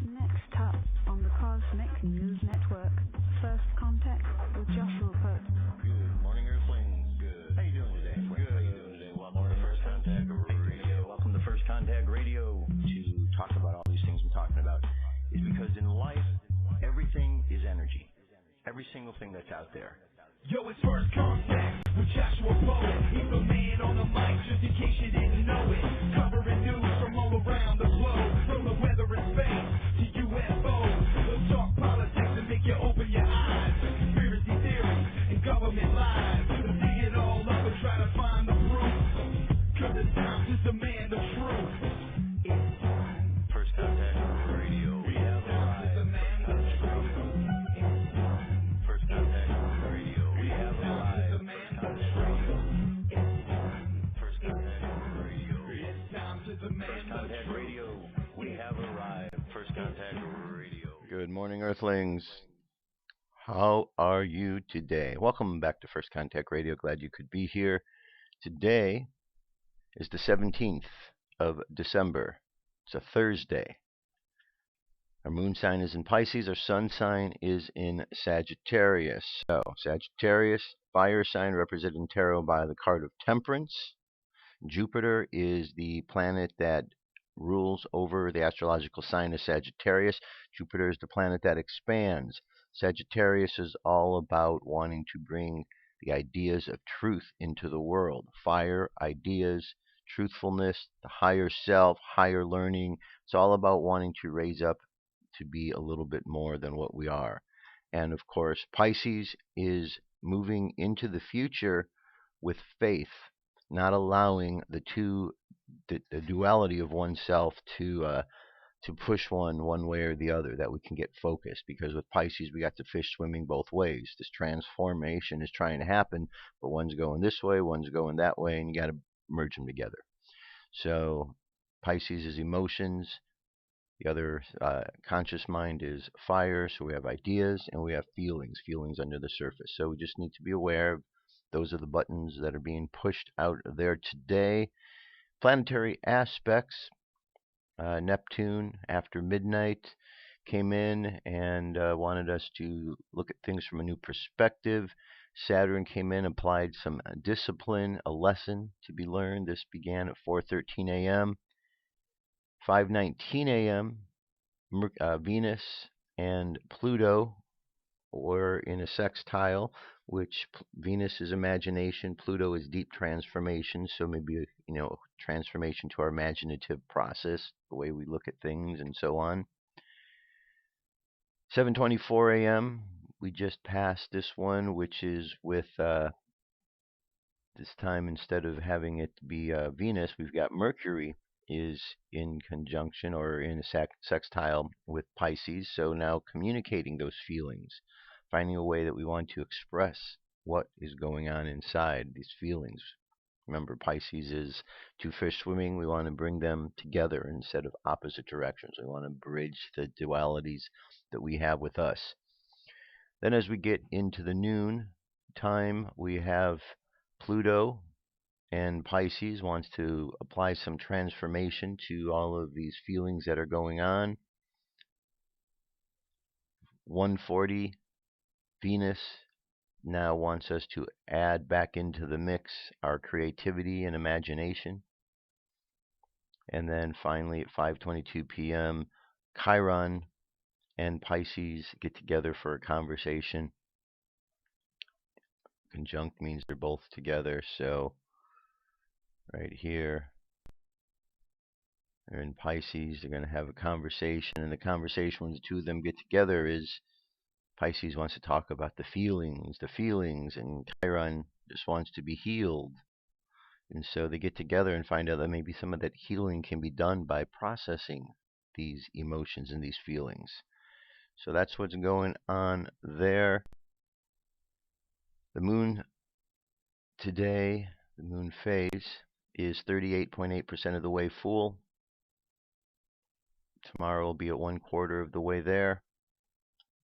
Next up on the Cosmic News Network, First Contact with Joshua Pope. Good morning, Earthlings. Good. How you doing today? Good. How you doing today? Welcome to First Contact Radio. Welcome to First Contact Radio. To talk about all these things I'm talking about is because in life, everything is energy. Every single thing that's out there. Yo, it's First Contact with Joshua Pope. He's the man on the mic, just in case you didn't know it. Covering news from all around the globe, from the weather and space to UFOs. We'll talk politics and make you open your eyes. Conspiracy theories and government lies. We'll dig it all up and try to find the proof. Cause it's time to demand the truth. It's time. First Contact Radio. We have arrived. To demand the truth. It's time. First Contact Radio. We have arrived. First Contact Radio. It's time to demand First the Contact truth. Radio. We have arrived. First Contact Radio. Good morning, Earthlings. How are you today? Welcome back to First Contact Radio. Glad you could be here. Today is the 17th of December. It's a Thursday. Our moon sign is in Pisces. Our sun sign is in Sagittarius. So, Sagittarius, fire sign represented in tarot by the card of Temperance. Jupiter is the planet that rules over the astrological sign of Sagittarius. Jupiter is the planet that expands. Sagittarius is all about wanting to bring the ideas of truth into the world. Fire, ideas, truthfulness, the higher self, higher learning. It's all about wanting to raise up to be a little bit more than what we are. And of course, Pisces is moving into the future with faith, not allowing the duality of oneself to push one way or the other, that we can get focused. Because with Pisces, we got the fish swimming both ways. This transformation is trying to happen, but one's going this way, one's going that way, and you got to merge them together. So Pisces is emotions. The other conscious mind is fire. So we have ideas and we have feelings under the surface. So we just need to be aware of those are the buttons that are being pushed out there today. Planetary aspects. Neptune, after midnight, came in and wanted us to look at things from a new perspective. Saturn came in, applied some discipline, a lesson to be learned. This began at 4:13 a.m. 5:19 a.m. Venus and Pluto were in a sextile, which Venus is imagination, Pluto is deep transformation. So maybe transformation to our imaginative process, the way we look at things, and so on. 7:24 a.m. we just passed this one, which is with this time, instead of having it be Venus, we've got Mercury is in conjunction or in a sextile with Pisces. So now communicating those feelings, finding a way that we want to express what is going on inside these feelings. Remember, Pisces is two fish swimming. We want to bring them together instead of opposite directions. We want to bridge the dualities that we have with us. Then as we get into the noon time, we have Pluto, and Pisces wants to apply some transformation to all of these feelings that are going on. 1:40, Venus now wants us to add back into the mix our creativity and imagination. And then finally at 5:22 p.m., Chiron and Pisces get together for a conversation. Conjunct means they're both together. So right here, they're in Pisces. They're going to have a conversation. And the conversation when the two of them get together is Pisces wants to talk about the feelings, and Chiron just wants to be healed. And so they get together and find out that maybe some of that healing can be done by processing these emotions and these feelings. So that's what's going on there. The moon today, the moon phase, is 38.8% of the way full. Tomorrow will be at 1/4 of the way there.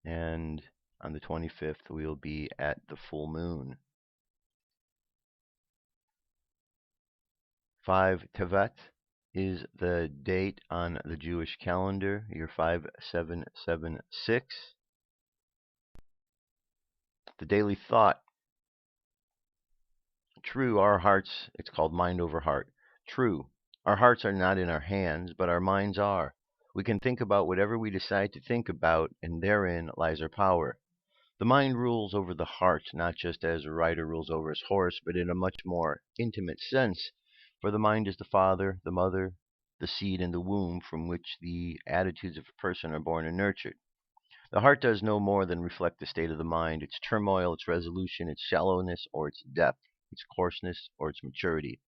And on the 25th, we'll be at the full moon. 5 Tevet is the date on the Jewish calendar, year 5776. The daily thought. True, our hearts, it's called mind over heart. True, our hearts are not in our hands, but our minds are. We can think about whatever we decide to think about, and therein lies our power. The mind rules over the heart, not just as a rider rules over his horse, but in a much more intimate sense. For the mind is the father, the mother, the seed in the womb from which the attitudes of a person are born and nurtured. The heart does no more than reflect the state of the mind, its turmoil, its resolution, its shallowness or its depth, its coarseness or its maturity.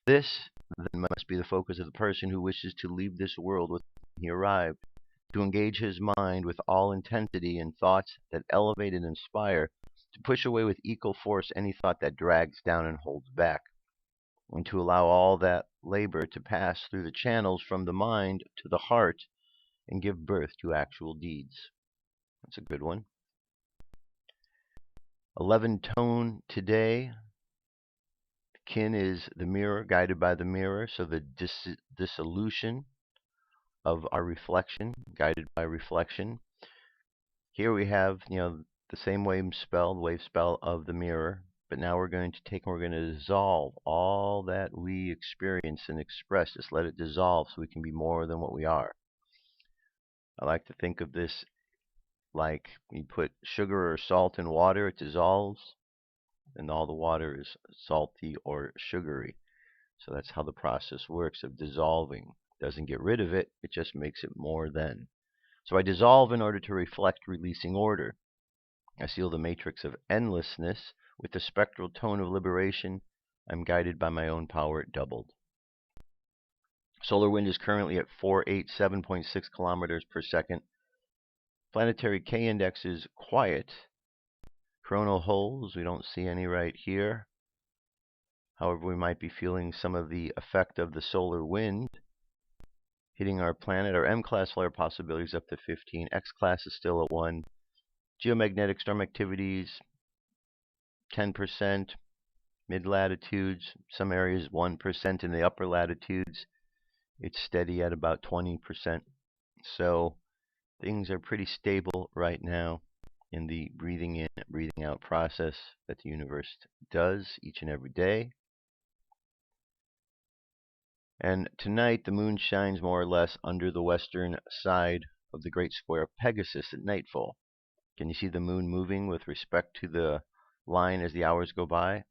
This, then, must be the focus of the person who wishes to leave this world with he arrived, to engage his mind with all intensity in thoughts that elevate and inspire, to push away with equal force any thought that drags down and holds back, and to allow all that labor to pass through the channels from the mind to the heart and give birth to actual deeds. That's a good one. 11 tone today. Kin is the mirror, guided by the mirror, so the dissolution of our reflection, guided by reflection. Here we have, the same wave spell of the mirror, but now we're going to dissolve all that we experience and express. Just let it dissolve so we can be more than what we are. I like to think of this like you put sugar or salt in water, it dissolves, and all the water is salty or sugary. So that's how the process works of dissolving. It doesn't get rid of it, it just makes it more than. So I dissolve in order to reflect releasing order. I seal the matrix of endlessness with the spectral tone of liberation. I'm guided by my own power doubled. Solar wind is currently at 487.6 kilometers per second. Planetary K index is quiet. Coronal holes, we don't see any right here. However, we might be feeling some of the effect of the solar wind hitting our planet. Our M-class flare possibilities up to 15. X-class is still at 1. Geomagnetic storm activities, 10%. Mid-latitudes, some areas 1%. In the upper latitudes, it's steady at about 20%. So things are pretty stable right now in the breathing in, breathing out process that the universe does each and every day. And tonight, the moon shines more or less under the western side of the great square of Pegasus at nightfall. Can you see the moon moving with respect to the line as the hours go by?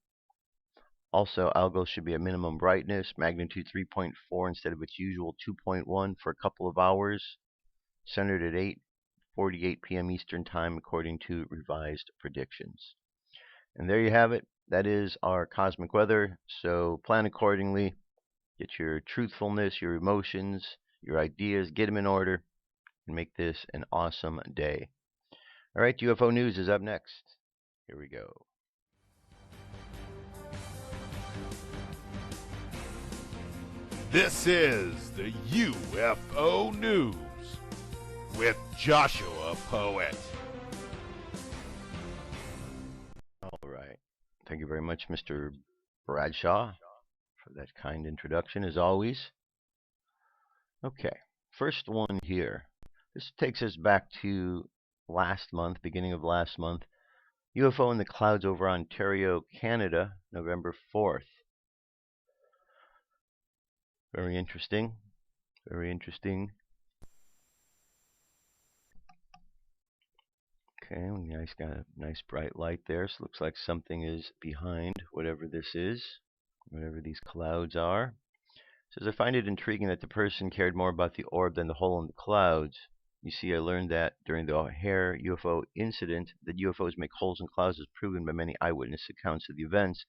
Also, Algol should be at minimum brightness, magnitude 3.4 instead of its usual 2.1 for a couple of hours, centered at 8:48 p.m. Eastern Time according to revised predictions. And there you have it. That is our cosmic weather. So plan accordingly. Get your truthfulness, your emotions, your ideas, get them in order, and make this an awesome day. All right, UFO News is up next. Here we go. This is the UFO News with Joshua Poet. All right. Thank you very much, Mr. Bradshaw, for that kind introduction, as always. Okay, first one here. This takes us back to last month, beginning of last month. UFO in the clouds over Ontario, Canada, November 4th. Very interesting. Very interesting. Okay, nice, got a nice bright light there. So it looks like something is behind whatever this is, whatever these clouds are. It says, I find it intriguing that the person cared more about the orb than the hole in the clouds. You see, I learned that during the O'Hare UFO incident, that UFOs make holes in clouds is proven by many eyewitness accounts of the events.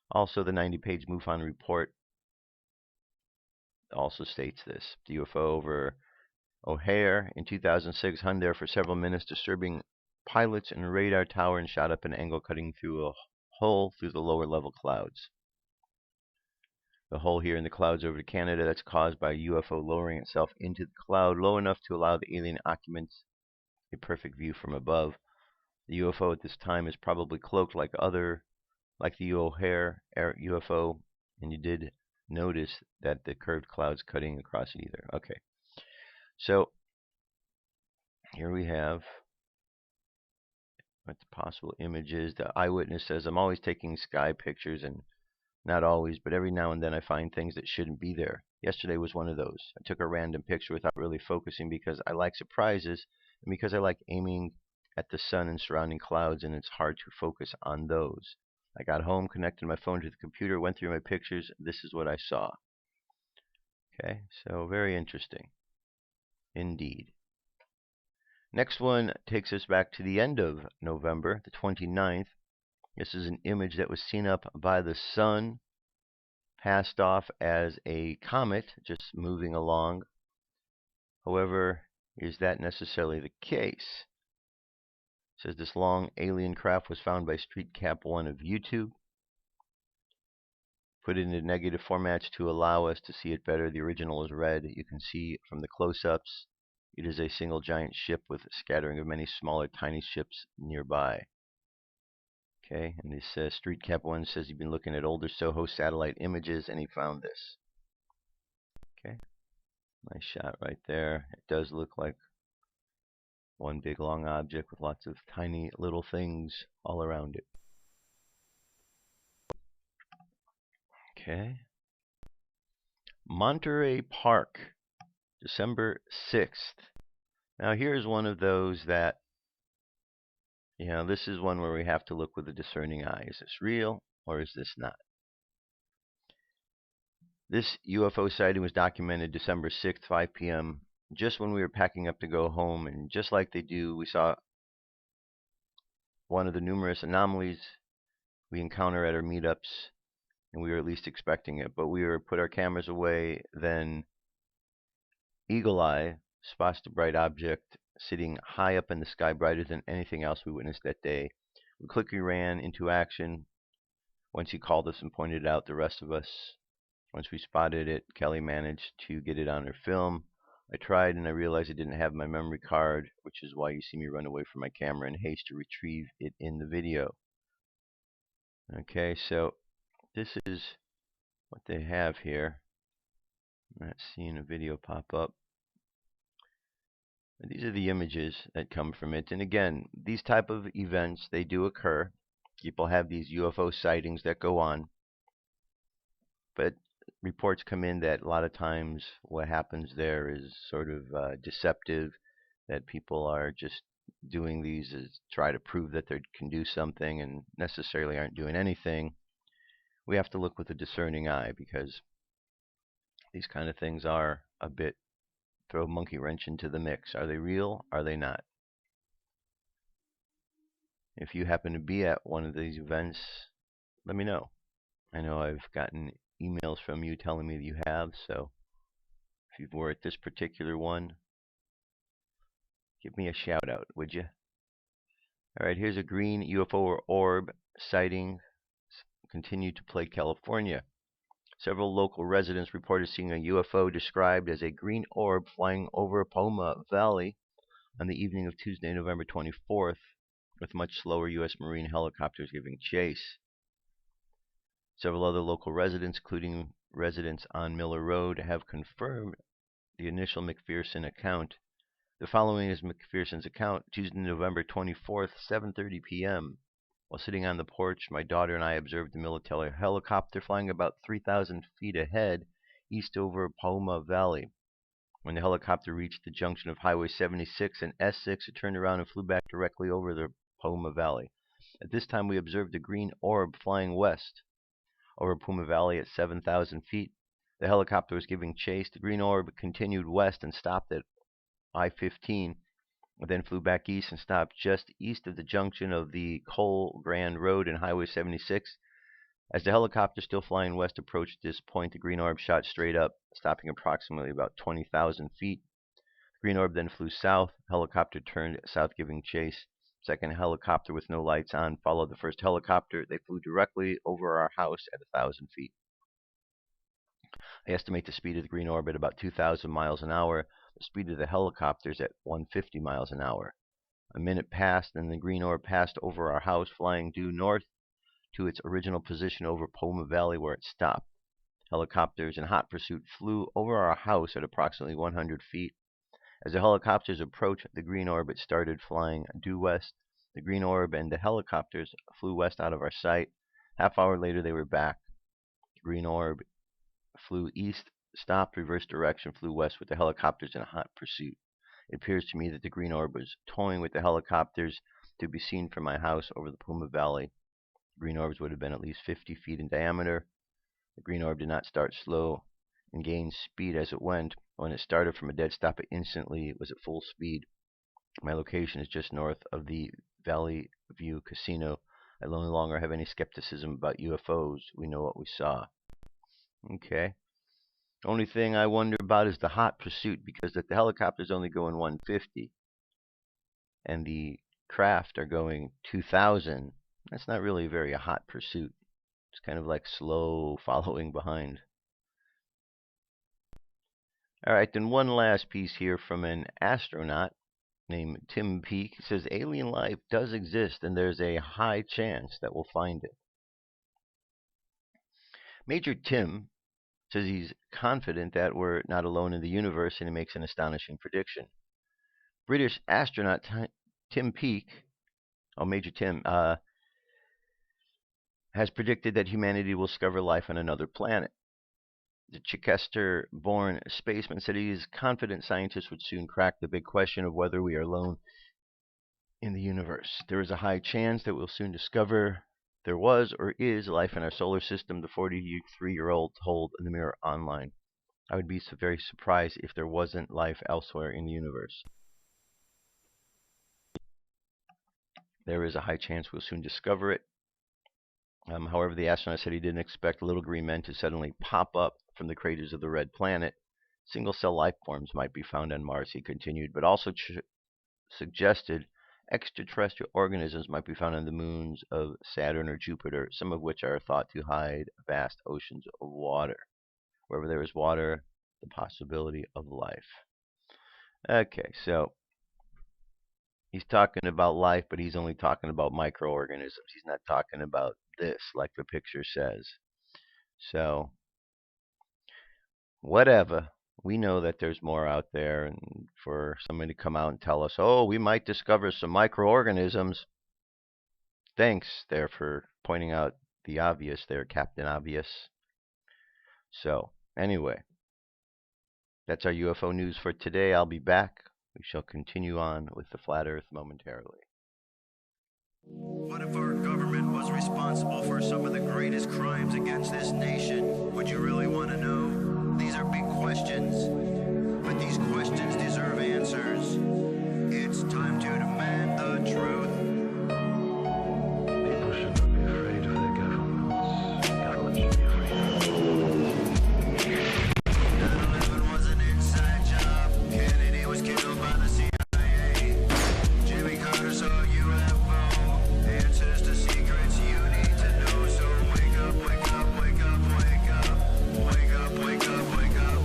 Also, the 90-page MUFON report also states this. The UFO over O'Hare in 2006 hung there for several minutes, disturbing pilots and radar tower, and shot up an angle cutting through a hole through the lower level clouds. The hole here in the clouds over to Canada, that's caused by a UFO lowering itself into the cloud low enough to allow the alien occupants a perfect view from above. The UFO at this time is probably cloaked like the O'Hare UFO, and you did notice that the curved cloud's cutting across it either. Okay, so here we have what the possible images. The eyewitness says, I'm always taking sky pictures, and not always, but every now and then I find things that shouldn't be there. Yesterday was one of those. I took a random picture without really focusing because I like surprises and because I like aiming at the sun and surrounding clouds, and it's hard to focus on those. I got home, connected my phone to the computer, went through my pictures. This is what I saw. Okay, so very interesting indeed. Next one takes us back to the end of November, the 29th. This is an image that was seen up by the sun, passed off as a comet just moving along. However, is that necessarily the case? It says this long alien craft was found by StreetCap1 of YouTube. Put it into negative formats to allow us to see it better. The original is red. You can see from the close-ups it is a single giant ship with a scattering of many smaller tiny ships nearby. Okay, and this StreetCap1 says he's been looking at older Soho satellite images and he found this. Okay, nice shot right there. It does look like one big long object with lots of tiny little things all around it. Okay. Monterrey Park, December 6th. Now here's one of those that, this is one where we have to look with a discerning eye. Is this real or is this not? This UFO sighting was documented December 6th, 5 p.m., just when we were packing up to go home, and just like they do, we saw one of the numerous anomalies we encounter at our meetups, and we were at least expecting it. But we put our cameras away, then Eagle Eye spots the bright object sitting high up in the sky, brighter than anything else we witnessed that day. We quickly ran into action once he called us and pointed out the rest of us. Once we spotted it, Kelly managed to get it on her film. I tried and I realized I didn't have my memory card, which is why you see me run away from my camera in haste to retrieve it in the video. Okay, so this is what they have here. I'm not seeing a video pop up. But these are the images that come from it. And again, these type of events, they do occur. People have these UFO sightings that go on. But reports come in that a lot of times what happens there is sort of deceptive, that people are just doing these to try to prove that they can do something and necessarily aren't doing anything. We have to look with a discerning eye because these kind of things are a bit throw a monkey wrench into the mix. Are they real? Are they not? If you happen to be at one of these events, let me know. I know I've gotten emails from you telling me that you have, so if you were at this particular one, give me a shout out, would you? Alright, here's a green UFO orb sighting continued to plague California. Several local residents reported seeing a UFO described as a green orb flying over Poma Valley on the evening of Tuesday, November 24th, with much slower U.S. Marine helicopters giving chase. Several other local residents, including residents on Miller Road, have confirmed the initial McPherson account. The following is McPherson's account: Tuesday, November 24th, 7:30 p.m. While sitting on the porch, my daughter and I observed a military helicopter flying about 3,000 feet ahead, east over Poma Valley. When the helicopter reached the junction of Highway 76 and S6, it turned around and flew back directly over the Poma Valley. At this time, we observed a green orb flying west over Poma Valley at 7,000 feet. The helicopter was giving chase. The green orb continued west and stopped at I-15. Then flew back east and stopped just east of the junction of the Cole Grand Road and Highway 76. As the helicopter, still flying west, approached this point, the green orb shot straight up, stopping approximately about 20,000 feet. The green orb then flew south. The helicopter turned south, giving chase. Second helicopter with no lights on followed the first helicopter. They flew directly over our house at 1,000 feet. I estimate the speed of the green orb at about 2,000 miles an hour. The speed of the helicopters at 150 miles an hour. A minute passed, and the green orb passed over our house, flying due north to its original position over Poma Valley, where it stopped. Helicopters in hot pursuit flew over our house at approximately 100 feet. As the helicopters approached the green orb, it started flying due west. The green orb and the helicopters flew west out of our sight. Half hour later, they were back. The green orb flew east, stopped, reversed direction, flew west with the helicopters in hot pursuit. It appears to me that the green orb was toying with the helicopters to be seen from my house over the Puma Valley. The green orbs would have been at least 50 feet in diameter. The green orb did not start slow and gain speed as it went. When it started from a dead stop, it instantly was at full speed. My location is just north of the Valley View Casino. I no longer have any skepticism about UFOs. We know what we saw. Okay. Only thing I wonder about is the hot pursuit, because if the helicopters only going 150 and the craft are going 2,000, that's not really very a hot pursuit. It's kind of like slow following behind. All right, then one last piece here from an astronaut named Tim Peake. It says alien life does exist, and there's a high chance that we'll find it. Major Tim says he's confident that we're not alone in the universe, and he makes an astonishing prediction. British astronaut Tim Peake, Major Tim, has predicted that humanity will discover life on another planet. The Chichester-born spaceman said he is confident scientists would soon crack the big question of whether we are alone in the universe. There is a high chance that we'll soon discover there was or is life in our solar system, the 43-year-old told the Mirror Online. I would be very surprised if there wasn't life elsewhere in the universe. There is a high chance we'll soon discover it. However, the astronaut said he didn't expect little green men to suddenly pop up from the craters of the red planet. Single-cell life forms might be found on Mars, he continued, but also suggested extraterrestrial organisms might be found on the moons of Saturn or Jupiter, some of which are thought to hide vast oceans of water. Wherever there is water, the possibility of life. Okay, so he's talking about life, but he's only talking about microorganisms. He's not talking about this, like the picture says. So, whatever. We know that there's more out there, and for somebody to come out and tell us, oh, we might discover some microorganisms. Thanks there for pointing out the obvious there, Captain Obvious. So, anyway, that's our UFO news for today. I'll be back. We shall continue on with the Flat Earth momentarily. What if our government was responsible for some of the greatest crimes against this nation? Would you really want to know? These are big questions, but these questions deserve answers. It's time to demand the truth. People shouldn't be afraid of their governments. Governments should be afraid of 9/11 was an inside job. Kennedy was killed by the CIA. Jimmy Carter saw UFO. Answers to secrets you need to know. So wake up, wake up, wake up, wake up. Wake up, wake up, wake up.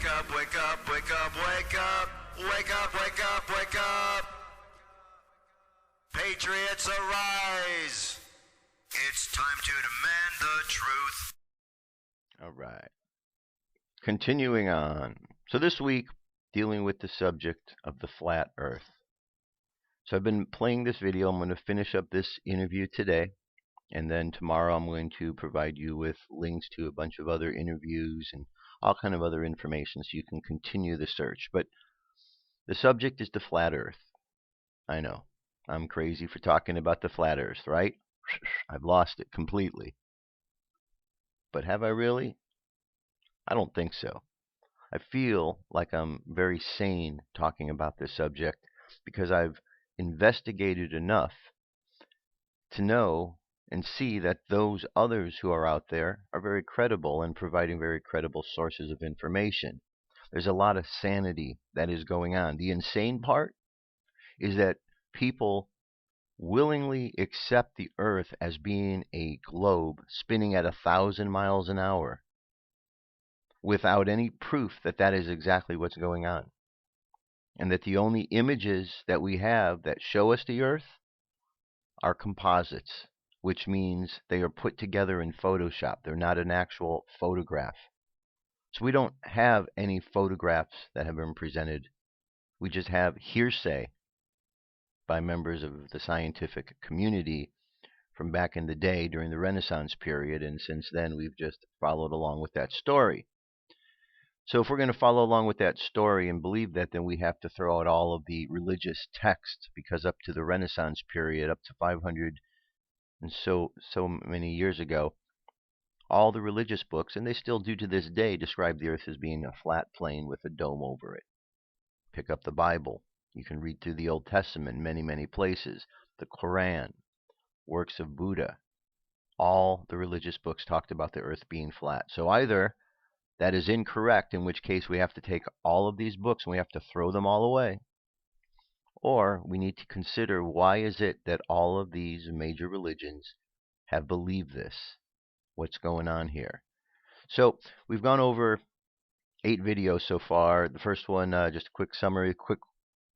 Wake up, wake up, wake up, wake up. Wake up, wake up, wake up. Patriots arise. It's time to demand the truth. All right. Continuing on. So this week, dealing with the subject of the flat earth. So I've been playing this video. I'm going to finish up this interview today. And then tomorrow I'm going to provide you with links to a bunch of other interviews and all kind of other information so you can continue the search. But the subject is the flat earth. I know. I'm crazy for talking about the flat earth, right? I've lost it completely. But have I really? I don't think so. I feel like I'm very sane talking about this subject because I've investigated enough to know and see that those others who are out there are very credible and providing very credible sources of information. There's a lot of sanity that is going on. The insane part is that people willingly accept the Earth as being a globe spinning at 1,000 miles an hour without any proof that that is exactly what's going on. And that the only images that we have that show us the Earth are composites, which means they are put together in Photoshop. They're not an actual photograph. So we don't have any photographs that have been presented. We just have hearsay by members of the scientific community from back in the day during the Renaissance period, and since then we've just followed along with that story. So if we're going to follow along with that story and believe that, then we have to throw out all of the religious texts, because up to the Renaissance period, up to 500 and so many years ago, all the religious books, and they still do to this day, describe the Earth as being a flat plane with a dome over it. Pick up the Bible. You can read through the Old Testament in many, many places. The Quran, works of Buddha, all the religious books talked about the Earth being flat. So either that is incorrect, in which case we have to take all of these books and we have to throw them all away, or we need to consider why is it that all of these major religions have believed this. What's going on here? So we've gone over 8 videos so far. The first one, just a quick summary.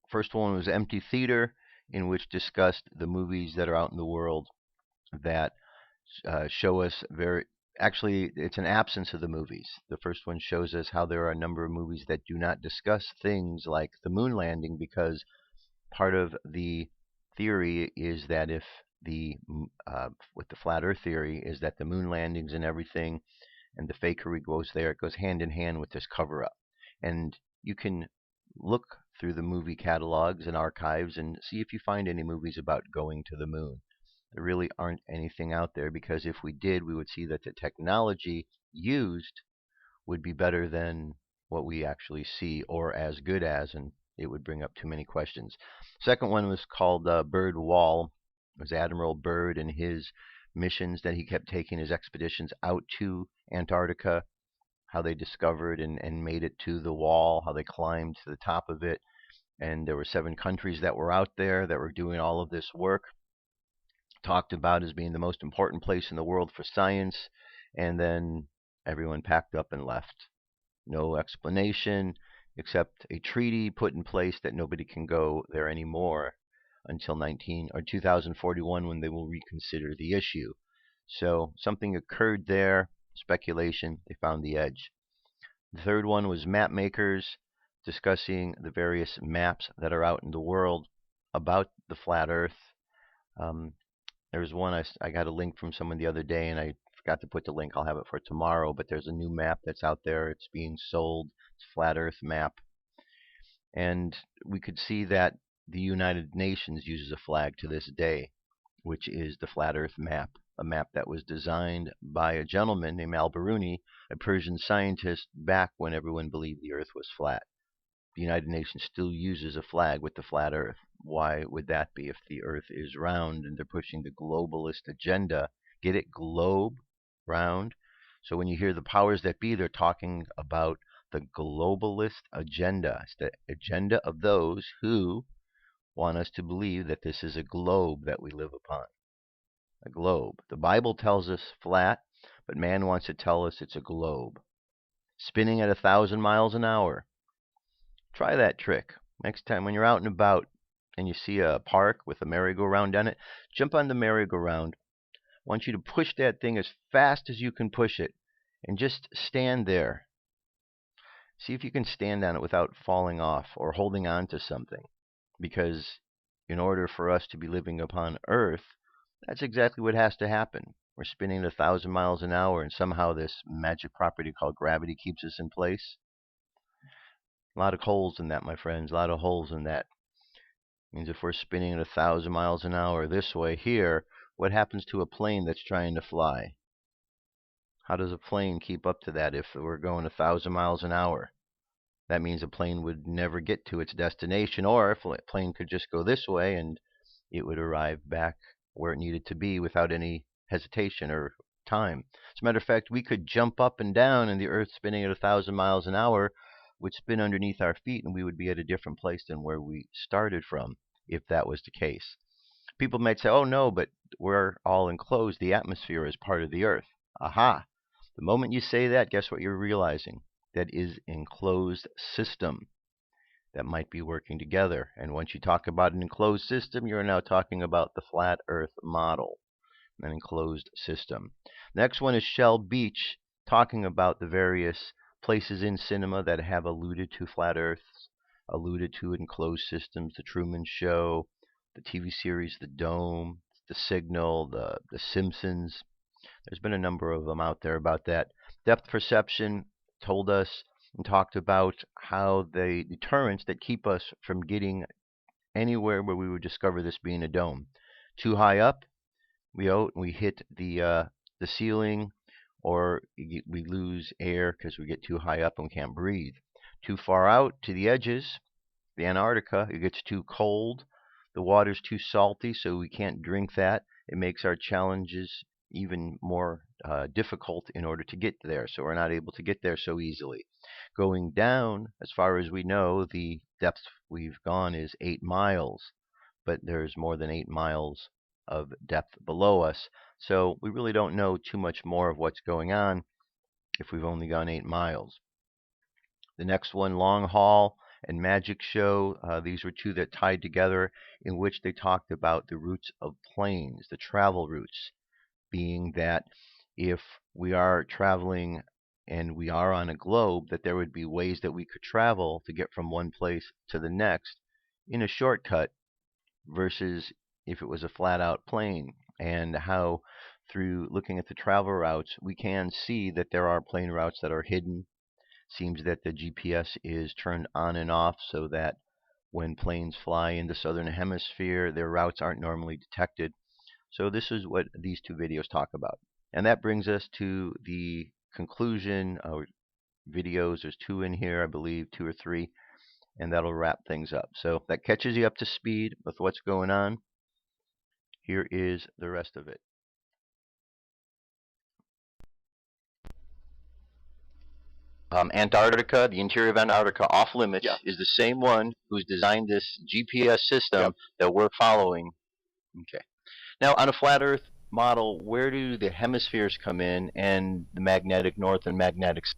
First one was Empty Theater, in which discussed the movies that are out in the world that show us actually, it's an absence of the movies. The first one shows us how there are a number of movies that do not discuss things like the moon landing, because part of the theory is that if with the flat earth theory is that the moon landings and everything and the fakery goes there, it goes hand in hand with this cover up. And you can look through the movie catalogs and archives and see if you find any movies about going to the moon. There really aren't anything out there, because if we did, we would see that the technology used would be better than what we actually see, or as good as, and it would bring up too many questions. Second one was called Byrd Wall. It was Admiral Byrd and his missions that he kept taking, his expeditions out to Antarctica, how they discovered and made it to the wall, how they climbed to the top of it. And there were 7 countries that were out there that were doing all of this work, talked about as being the most important place in the world for science, and then everyone packed up and left. No explanation, except a treaty put in place that nobody can go there anymore until 2041, when they will reconsider the issue. So something occurred there, speculation, they found the edge. The third one was Map Makers, discussing the various maps that are out in the world about the flat earth. There's one I got a link from someone the other day, and I forgot to put the link. I'll have it for tomorrow, but there's a new map that's out there. It's being sold. It's a flat earth map. And we could see that the United Nations uses a flag to this day, which is the flat earth map, a map that was designed by a gentleman named Al-Biruni, a Persian scientist, back when everyone believed the earth was flat. The United Nations still uses a flag with the flat earth. Why would that be if the earth is round and they're pushing the globalist agenda? Get it? Globe, round. So when you hear the powers that be, they're talking about the globalist agenda. It's the agenda of those who want us to believe that this is a globe that we live upon. A globe. The Bible tells us flat, but man wants to tell us it's a globe. spinning at 1,000 miles an hour. Try that trick. Next time when you're out and about and you see a park with a merry-go-round on it, jump on the merry-go-round. I want you to push that thing as fast as you can push it and just stand there. See if you can stand on it without falling off or holding on to something. Because in order for us to be living upon Earth, that's exactly what has to happen. We're spinning at 1,000 miles an hour, and somehow this magic property called gravity keeps us in place. A lot of holes in that, my friends. A lot of holes in that. Means if we're spinning at 1,000 miles an hour this way here, what happens to a plane that's trying to fly? How does a plane keep up to that if we're going 1,000 miles an hour? That means a plane would never get to its destination, or if a plane could just go this way and it would arrive back where it needed to be without any hesitation or time. As a matter of fact, we could jump up and down, and the Earth spinning at 1,000 miles an hour would spin underneath our feet, and we would be at a different place than where we started from, if that was the case. People might say, oh no, but we're all enclosed. The atmosphere is part of the Earth. Aha! The moment you say that, guess what you're realizing? That is enclosed system that might be working together. And once you talk about an enclosed system, you're now talking about the flat Earth model, an enclosed system. Next one is Shell Beach, talking about the various places in cinema that have alluded to flat Earths, alluded to enclosed systems, The Truman Show, the TV series The Dome, The Signal, The Simpsons. There's been a number of them out there about that. Depth perception told us and talked about how the deterrents that keep us from getting anywhere where we would discover this being a dome. Too high up, we hit the ceiling, or we lose air because we get too high up and we can't breathe. Too far out to the edges, the Antarctica, it gets too cold. The water's too salty, so we can't drink that. It makes our challenges even more difficult in order to get there, so we're not able to get there so easily. Going down, as far as we know, the depth we've gone is 8 miles, but there's more than 8 miles of depth below us, so we really don't know too much more of what's going on if we've only gone 8 miles. The next one, Long Haul and Magic Show, these were two that tied together, in which they talked about the routes of planes, the travel routes, being that if we are traveling and we are on a globe, that there would be ways that we could travel to get from one place to the next in a shortcut versus if it was a flat-out plane, and how through looking at the travel routes we can see that there are plane routes that are hidden. Seems that the GPS is turned on and off so that when planes fly in the southern hemisphere, their routes aren't normally detected. So this is what these two videos talk about. And that brings us to the conclusion of videos. There's 2 in here, I believe, 2 or 3, and that'll wrap things up. So that catches you up to speed with what's going on. Here is the rest of it. Antarctica, the interior of Antarctica, off limits, is the same one who's designed this GPS system that we're following. Okay. Now, on a flat Earth model, where do the hemispheres come in, and the magnetic north and magnetic south?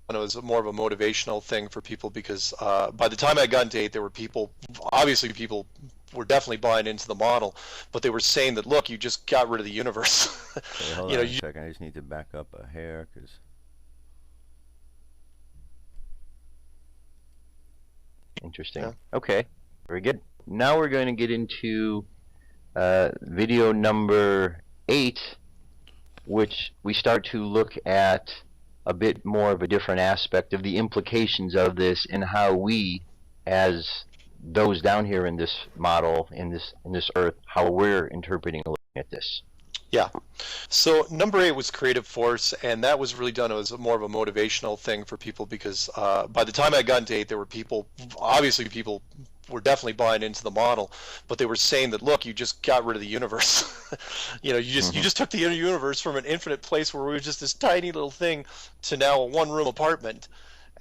And it was more of a motivational thing for people because by the time I got into 8, there were people, obviously people were definitely buying into the model, but they were saying that, look, you just got rid of the universe. Okay, hold on a second. I just need to back up a hair because... Interesting. Yeah. Okay, very good. Now we're going to get into video number 8, which we start to look at a bit more of a different aspect of the implications of this and how we, as those down here in this model, in this Earth, how we're interpreting and looking at this. Yeah. So number 8 was creative force, and that was really done as more of a motivational thing for people because by the time I got into 8, there were people, obviously people were definitely buying into the model, but they were saying that, look, you just got rid of the universe. You just took the universe from an infinite place where we were just this tiny little thing to now a one-room apartment.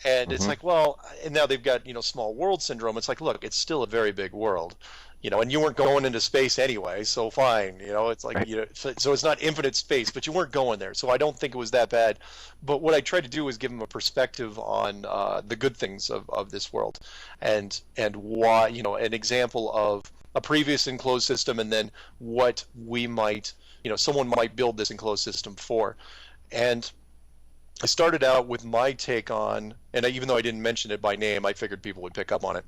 And it's like, well, and now they've got, small world syndrome. It's like, look, it's still a very big world. and you weren't going into space anyway, so fine, it's like, so it's not infinite space, but you weren't going there, so I don't think it was that bad. But what I tried to do was give them a perspective on the good things of this world, and why, an example of a previous enclosed system, and then what we might, someone might build this enclosed system for. And I started out with my take on, and even though I didn't mention it by name, I figured people would pick up on it,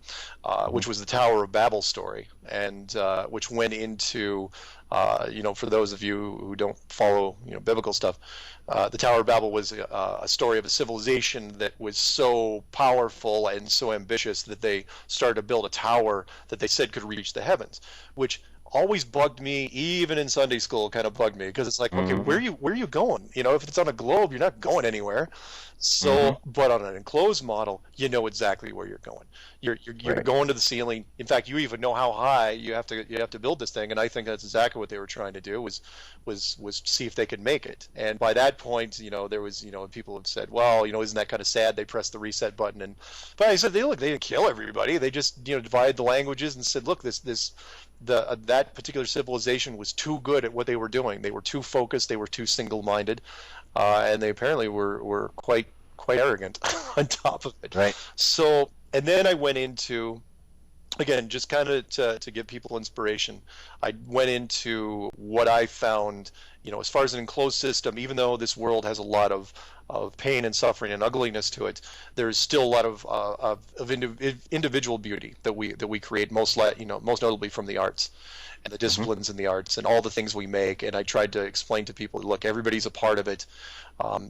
which was the Tower of Babel story, and which went into, for those of you who don't follow, biblical stuff, the Tower of Babel was a story of a civilization that was so powerful and so ambitious that they started to build a tower that they said could reach the heavens, which always bugged me, even in Sunday school, kind of bugged me, because it's like, okay, where are you going? If it's on a globe, you're not going anywhere. So, but on an enclosed model, you know exactly where you're going. You're going to the ceiling. In fact, you even know how high you have to build this thing. And I think that's exactly what they were trying to do, was see if they could make it. And by that point, there was, people have said, well, isn't that kind of sad? They pressed the reset button, but I said, they didn't kill everybody. They just, divided the languages and said, look, that particular civilization was too good at what they were doing. They were too focused. They were too single-minded, and they apparently were quite arrogant on top of it. Right. So, and then I went into, again, just kind of to give people inspiration, I went into what I found, as far as an enclosed system, even though this world has a lot of pain and suffering and ugliness to it, there's still a lot of individual beauty that we create, most notably from the arts and the disciplines in the arts and all the things we make. And I tried to explain to people, look, everybody's a part of it.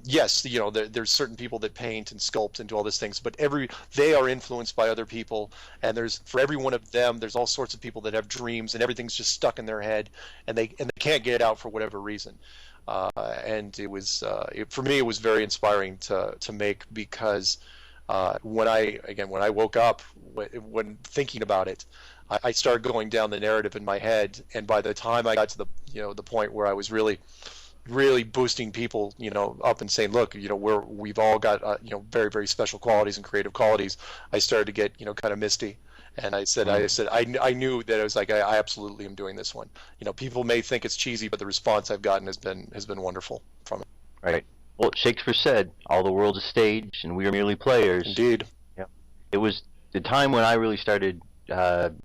Yes, there's certain people that paint and sculpt and do all these things, but they are influenced by other people, and for every one of them, there's all sorts of people that have dreams, and everything's just stuck in their head, and they can't get it out for whatever reason. And it was for me, it was very inspiring to make, because when I woke up, when thinking about it, I started going down the narrative in my head, and by the time I got to the point where I was really boosting people, up and saying, look, we've all got very, very special qualities and creative qualities, I started to get kind of misty. And I said, I knew that I was like, I absolutely am doing this one. People may think it's cheesy, but the response I've gotten has been wonderful from it. Right. Well, Shakespeare said, all the world's a stage, and we are merely players. Indeed. Yeah. It was the time when I really started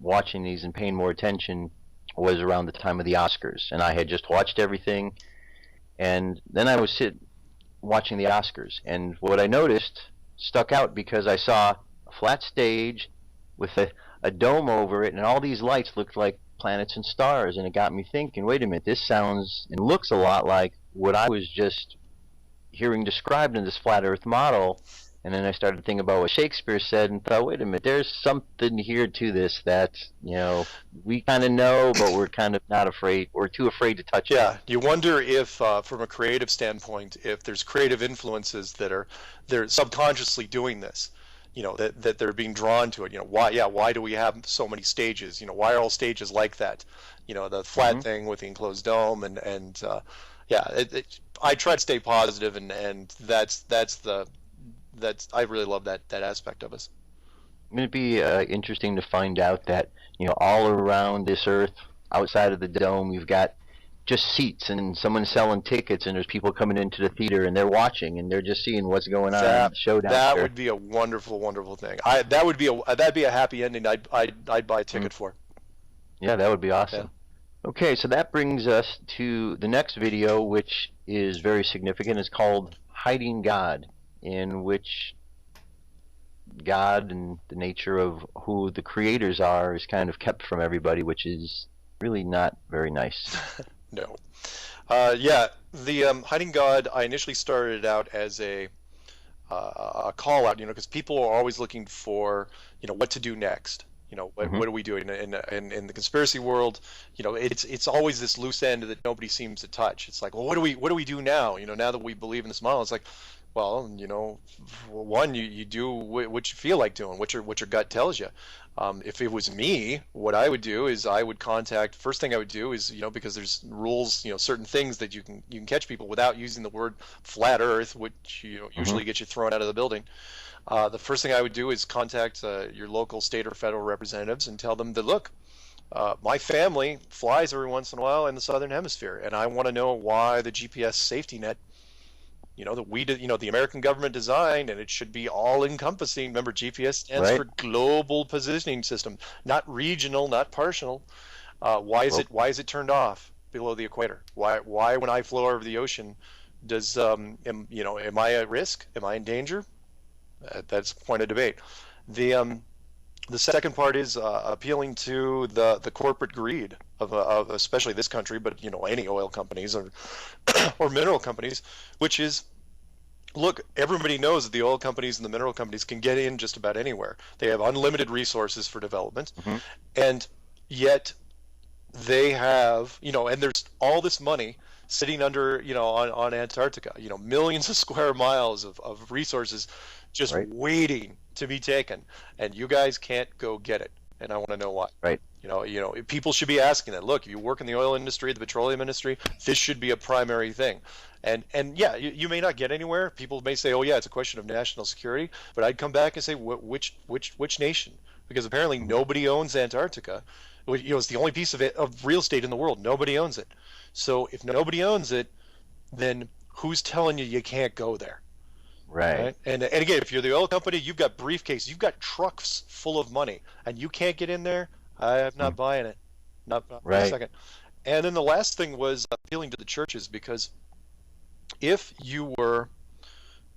watching these and paying more attention was around the time of the Oscars, and I had just watched everything, and then I was watching the Oscars, and what I noticed stuck out, because I saw a flat stage with a dome over it, and all these lights looked like planets and stars, and it got me thinking, wait a minute, this sounds and looks a lot like what I was just hearing described in this flat earth model. And then I started thinking about what Shakespeare said and thought, wait a minute, there's something here to this that, we kind of know, but we're kind of not afraid, we're too afraid to touch it. Yeah, you wonder if, from a creative standpoint, if there's creative influences that they're subconsciously doing this, that they're being drawn to it. Why do we have so many stages? Why are all stages like that? The flat thing with the enclosed dome, and I try to stay positive, and that's I really love that aspect of us. It'd be interesting to find out that all around this Earth, outside of the dome, you've got just seats, and someone's selling tickets, and there's people coming into the theater, and they're watching, and they're just seeing what's going on in the showdown. That would be a wonderful, wonderful thing. That'd be a happy ending. I'd buy a ticket for. Yeah, that would be awesome. Yeah. Okay, so that brings us to the next video, which is very significant. It's called Hiding God, in which God and the nature of who the creators are is kind of kept from everybody, which is really not very nice. No. The Hiding God, I initially started out as a call out, because people are always looking for, what to do next. What are we doing in the conspiracy world? It's always this loose end that nobody seems to touch. It's like, well, what do we do now? Now that we believe in this model, it's like, well, one, you do what you feel like doing, what your gut tells you. If it was me, what I would do is I would contact. First thing I would do is, because there's rules, certain things that you can catch people without using the word flat Earth, which usually gets you thrown out of the building. The first thing I would do is contact your local state or federal representatives and tell them that, look, My family flies every once in a while in the southern hemisphere, and I want to know why the GPS safety net, the American government designed, and it should be all-encompassing. Remember, GPS stands for Global Positioning System, not regional, not partial. Why is it turned off below the equator? Why when I flow over the ocean, am I at risk? Am I in danger? That's a point of debate. The second part is appealing to the corporate greed of especially this country, but any oil companies or or mineral companies, which is, look, everybody knows that the oil companies and the mineral companies can get in just about anywhere. They have unlimited resources for development, and yet they have, and there's all this money sitting under, on Antarctica, millions of square miles of resources just waiting to be taken, and you guys can't go get it, and I want to know why. People should be asking that. Look, if you work in the oil industry, the petroleum industry, this should be a primary thing. And yeah, you may not get anywhere. People may say, oh yeah, it's a question of national security, but I'd come back and say, which nation? Because apparently nobody owns Antarctica. It's the only piece of real estate in the world. Nobody owns it. So if nobody owns it, then who's telling you can't go there? Right. And again, if you're the oil company, you've got briefcases, you've got trucks full of money, and you can't get in there. I'm not buying it. Not for a second. And then the last thing was appealing to the churches, because if you were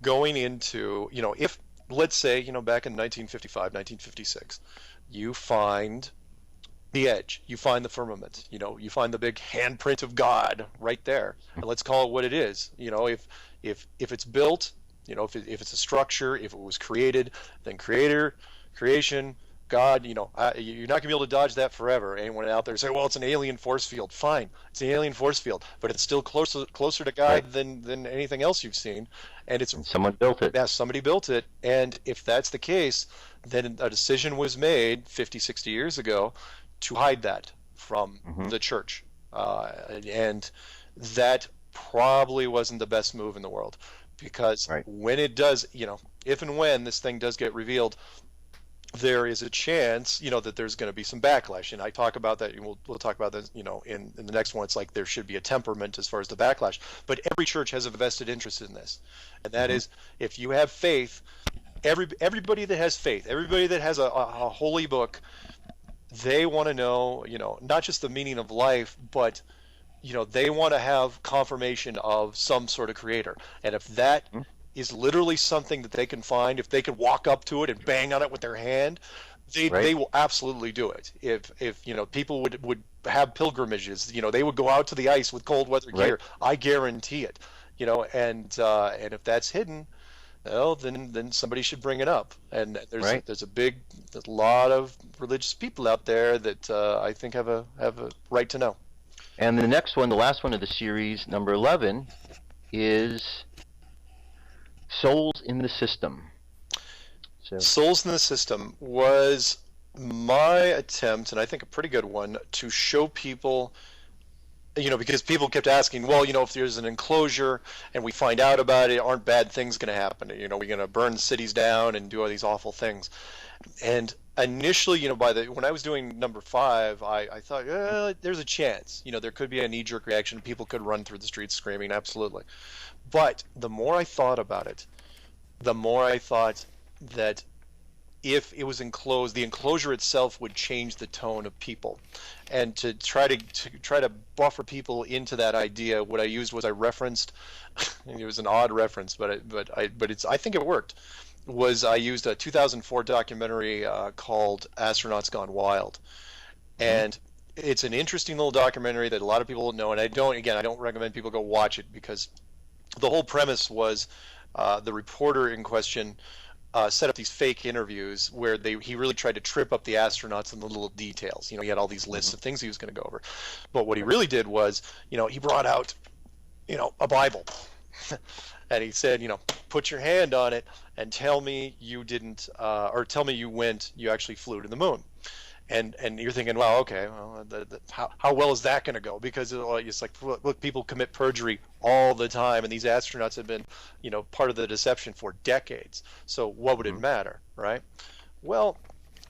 going into, if, let's say, back in 1955, 1956, you find the edge, you find the firmament, you find the big handprint of God right there, and let's call it what it is. If it's built, if it's a structure, if it was created, then creation, God, you're not going to be able to dodge that forever. Anyone out there say, well, it's an alien force field. Fine, it's an alien force field, but it's still closer to God than anything else you've seen. And someone built it. Yeah, somebody built it. And if that's the case, then a decision was made 50, 60 years ago to hide that from the church. And that probably wasn't the best move in the world. Because when it does, if and when this thing does get revealed, there is a chance, that there's going to be some backlash. And I talk about that, and we'll talk about that, in the next one. It's like there should be a temperament as far as the backlash. But every church has a vested interest in this. And that is, if you have faith, everybody that has faith, everybody that has a holy book, they want to know, not just the meaning of life, but they want to have confirmation of some sort of creator. And if that is literally something that they can find, if they could walk up to it and bang on it with their hand, they will absolutely do it. If people would have pilgrimages, they would go out to the ice with cold weather gear. I guarantee it. And if that's hidden, well, then somebody should bring it up. And there's a lot of religious people out there that I think have a right to know. And the next one, the last one of the series, number 11, is Souls in the System. Souls in the System was my attempt, and I think a pretty good one, to show people, because people kept asking, well, if there's an enclosure and we find out about it, aren't bad things going to happen? We're going to burn cities down and do all these awful things. And initially, when I was doing number 5, I thought, there's a chance. There could be a knee-jerk reaction. People could run through the streets screaming, absolutely. But the more I thought about it, the more I thought that if it was enclosed, the enclosure itself would change the tone of people. And to try to buffer people into that idea, what I used was I referenced, and it was an odd reference, but I think it worked. I used a 2004 documentary called Astronauts Gone Wild, and it's an interesting little documentary that a lot of people don't know, and I don't recommend people go watch it, because the whole premise was the reporter in question set up these fake interviews where he really tried to trip up the astronauts in the little details. He had all these lists of things he was going to go over, but what he really did was, he brought out, a Bible. And he said, put your hand on it and tell me you didn't, or tell me you actually flew to the moon. And you're thinking, well, okay, well, how well is that going to go? Because it's like, look, people commit perjury all the time, and these astronauts have been, part of the deception for decades. So what would it matter, right? Well,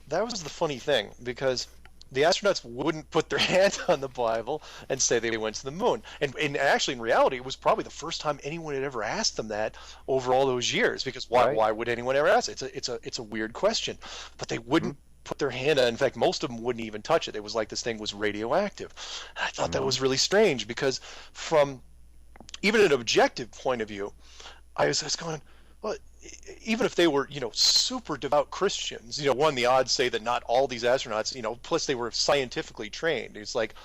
that was the funny thing, because the astronauts wouldn't put their hand on the Bible and say they went to the moon. And actually, in reality, it was probably the first time anyone had ever asked them that over all those years. Because why would anyone ever ask it? It's a weird question. But they wouldn't put their hand on it. In fact, most of them wouldn't even touch it. It was like this thing was radioactive. And I thought that was really strange because from even an objective point of view, I was going, well, even if they were, super devout Christians, the odds say that not all these astronauts, plus they were scientifically trained. It's like,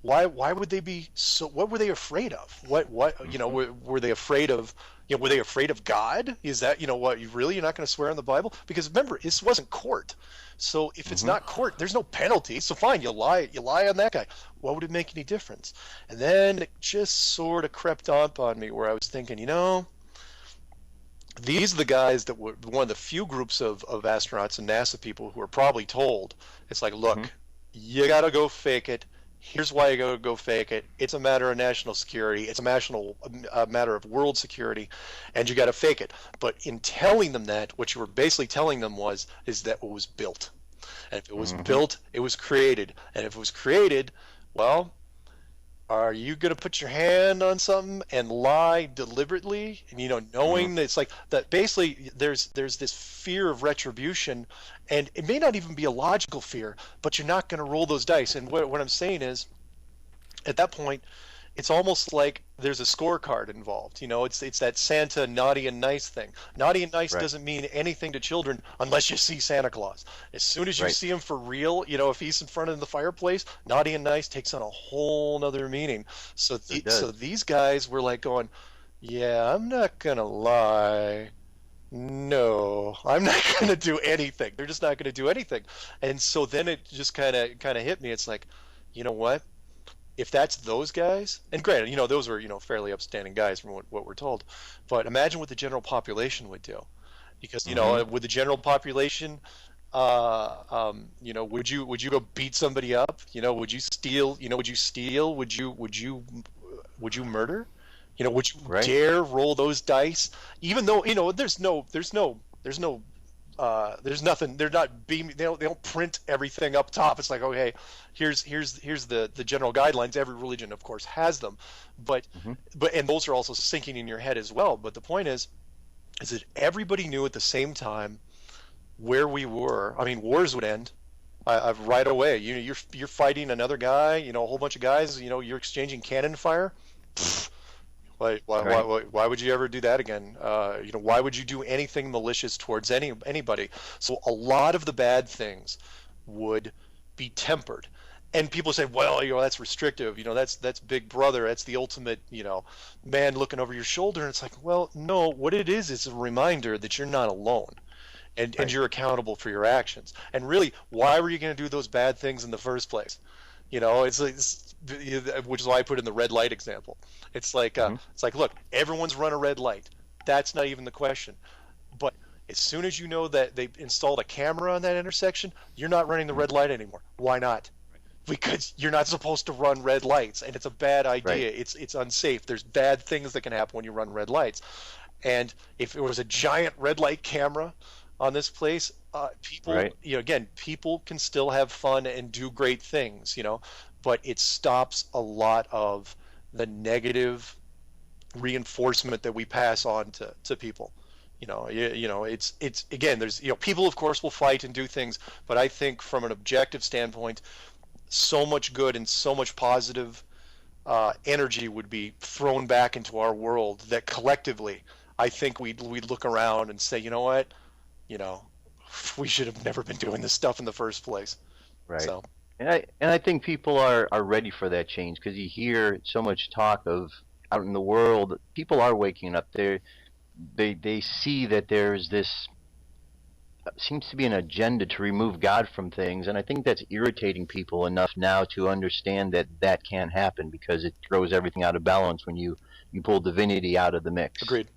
why would they be so? What were they afraid of? Were they afraid of? Were they afraid of God? Is that, you're not going to swear on the Bible? Because remember, this wasn't court. So if it's not court, there's no penalty. So fine, you lie on that guy. What would it make any difference? And then it just sort of crept up on me where I was thinking, these are the guys that were one of the few groups of astronauts and NASA people who are probably told, it's like, look, you got to go fake it. Here's why you got to go fake it. It's a matter of national security. It's a matter of world security, and you got to fake it. But in telling them that, what you were basically telling them is that it was built. And if it was built, it was created. And if it was created, well, are you going to put your hand on something and lie deliberately? And, knowing that it's like that basically there's this fear of retribution, and it may not even be a logical fear, but you're not going to roll those dice. And what I'm saying is, at that point, it's almost like there's a scorecard involved. It's that Santa naughty and nice thing. Naughty and nice doesn't mean anything to children unless you see Santa Claus. As soon as you see him for real, if he's in front of the fireplace, naughty and nice takes on a whole nother meaning. So these guys were like going, yeah, I'm not going to lie. No, I'm not going to do anything. They're just not going to do anything. And so then it just kind of hit me. It's like, you know what? If that's those guys, and granted, those were, fairly upstanding guys from what we're told, but imagine what the general population would do. Because, with the general population, would you go beat somebody up? Would you steal? Would you murder? Would you dare roll those dice? Even though, there's nothing. They're not beaming. They don't print everything up top. It's like, okay, here's the general guidelines. Every religion, of course, has them, but and those are also sinking in your head as well. But the point is that everybody knew at the same time where we were. I mean, wars would end. I've right away. You're fighting another guy. A whole bunch of guys. You're exchanging cannon fire. Why would you ever do that again? Why would you do anything malicious towards anybody? So a lot of the bad things would be tempered. And people say, well, that's restrictive. That's Big Brother. That's the ultimate, man looking over your shoulder. And it's like, well, no, what it is a reminder that you're not alone. And you're accountable for your actions. And really, why were you going to do those bad things in the first place? Which is why I put in the red light example. It's like, look, everyone's run a red light. That's not even the question. But as soon as you know that they installed a camera on that intersection, you're not running the red light anymore. Why not? Because you're not supposed to run red lights, and it's a bad idea. It's unsafe. There's bad things that can happen when you run red lights. And if it was a giant red light camera on this place, people, people can still have fun and do great things, but it stops a lot of the negative reinforcement that we pass on to people. It's again, there's, people of course will fight and do things, but I think from an objective standpoint, so much good and so much positive energy would be thrown back into our world that collectively, I think we'd look around and say, you know what, we should have never been doing this stuff in the first place. Right. So. And I think people are ready for that change, because you hear so much talk of out in the world, people are waking up. They see that there's this seems to be an agenda to remove God from things, and I think that's irritating people enough now to understand that that can't happen, because it throws everything out of balance when you pull divinity out of the mix. Agreed.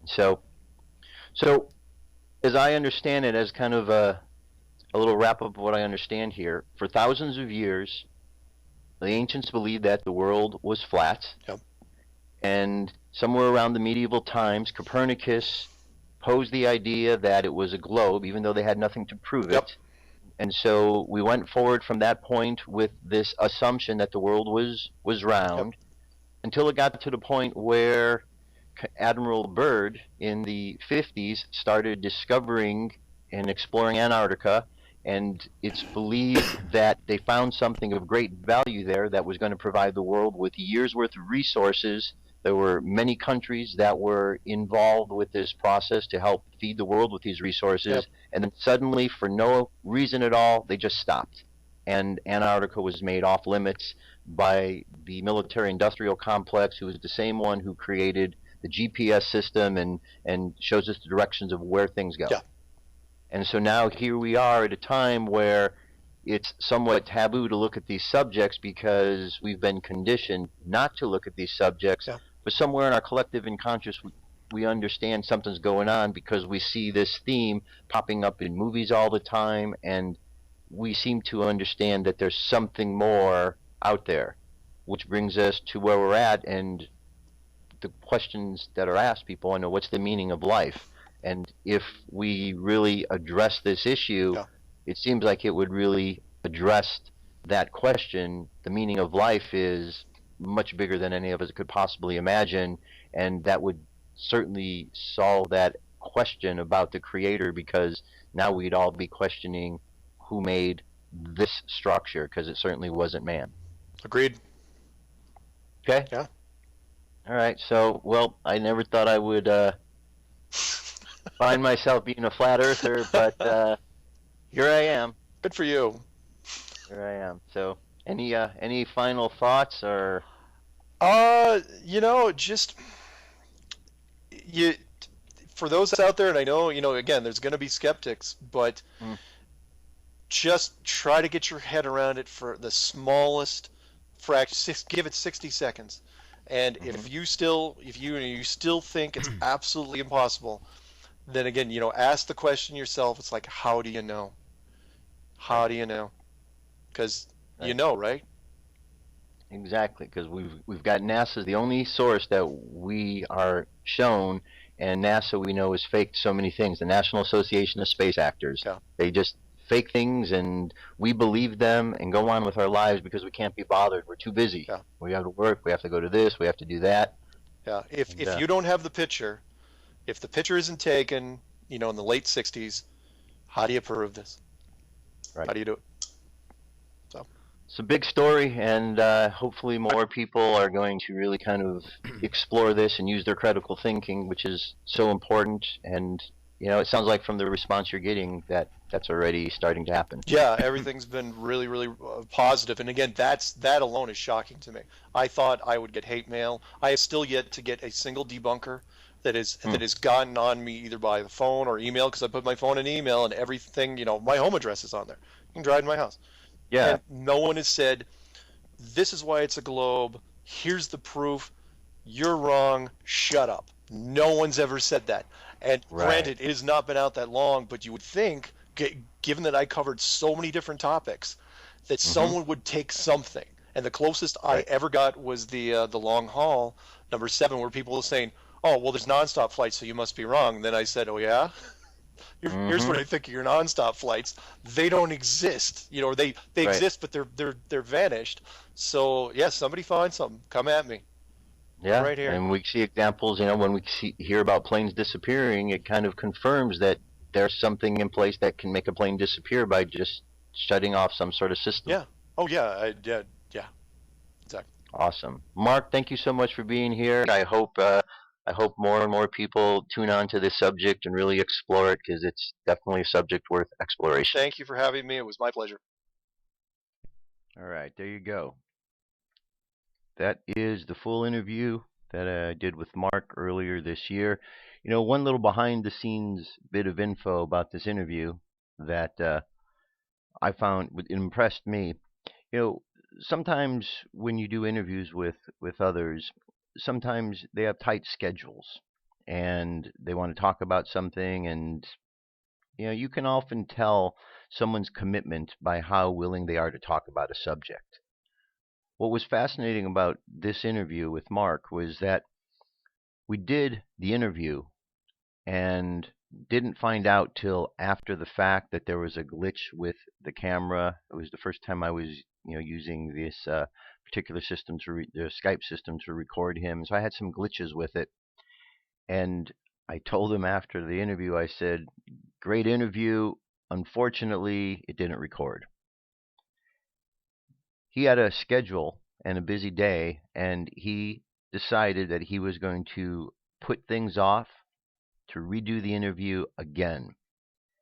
So as I understand it, as kind of a little wrap-up of what I understand here, for thousands of years, the ancients believed that the world was flat. Yep. And somewhere around the medieval times, Copernicus posed the idea that it was a globe, even though they had nothing to prove Yep. it. And so we went forward from that point with this assumption that the world was Yep. round until it got to the point where Admiral Byrd in the 50s started discovering and exploring Antarctica, and it's believed that they found something of great value there that was going to provide the world with years worth of resources. There were many countries that were involved with this process to help feed the world with these resources, Yep. and then suddenly, for no reason at all, they just stopped. And Antarctica was made off limits by the military industrial complex, who was the same one who created the GPS system and shows us the directions of where things go. Yeah. And so now here we are at a time where it's somewhat taboo to look at these subjects because we've been conditioned not to look at these subjects. Yeah. But somewhere in our collective unconscious, we understand something's going on because we see this theme popping up in movies all the time, and we seem to understand that there's something more out there, which brings us to where we're at. And the questions that are asked people, I know, what's the meaning of life? And if we really address this issue, Yeah. it seems like it would really address that question. The meaning of life is much bigger than any of us could possibly imagine, and that would certainly solve that question about the creator, because now we'd all be questioning who made this structure, because it certainly wasn't man. Agreed. Okay? Yeah. All right, so, well, I never thought I would find myself being a flat earther, but here I am. Good for you. Here I am. So, any final thoughts, or Just you for those out there, and I know, again, there's going to be skeptics, but Mm. just try to get your head around it for the smallest fraction. Give it 60 seconds. And if you still think it's absolutely impossible, then again, ask the question yourself. It's like, how do you know? How do you know? Because you know, right? Exactly, because we've got NASA's the only source that we are shown, and NASA we know has faked so many things. The National Association of Space Actors, Yeah. they just fake things, and we believe them and go on with our lives because we can't be bothered. We're too busy. Yeah. We have to work. We have to go to this. We have to do that. Yeah. If And, you don't have the picture, if the picture isn't taken, in the late 60s, how do you prove this? Right. How do you do it? It's a big story, and hopefully more people are going to really kind of explore this and use their critical thinking, which is so important. And it sounds like from the response you're getting that that's already starting to happen. Yeah, everything's been really, really positive. And again, that alone is shocking to me. I thought I would get hate mail. I have still yet to get a single debunker that has gotten on me either by the phone or email, because I put my phone in email and everything, my home address is on there. You can drive to my house. Yeah. And no one has said, this is why it's a globe. Here's the proof. You're wrong. Shut up. No one's ever said that. And Right. granted, it has not been out that long, but you would think, given that I covered so many different topics, that someone would take something. And the closest I ever got was the long haul, number 7, where people were saying, oh, well, there's nonstop flights, so you must be wrong. And then I said, oh, yeah? Here's what I think of your nonstop flights. They don't exist. Or they exist, but they're vanished. So, yeah, somebody find something. Come at me. Yeah, Right here. and we see examples, when we hear about planes disappearing, it kind of confirms that there's something in place that can make a plane disappear by just shutting off some sort of system. Yeah. Oh, yeah. Yeah. Exactly. Awesome. Mark, thank you so much for being here. I hope more and more people tune on to this subject and really explore it, because it's definitely a subject worth exploration. Thank you for having me. It was my pleasure. All right, there you go. That is the full interview that I did with Mark earlier this year. One little behind the scenes bit of info about this interview that I found impressed me. Sometimes when you do interviews with others, sometimes they have tight schedules and they want to talk about something, and you can often tell someone's commitment by how willing they are to talk about a subject. What was fascinating about this interview with Mark was that we did the interview and didn't find out till after the fact that there was a glitch with the camera. It was the first time I was, using this particular system the Skype system to record him. So I had some glitches with it, and I told him after the interview, I said, "Great interview. Unfortunately, it didn't record." He had a schedule and a busy day, and he decided that he was going to put things off to redo the interview again.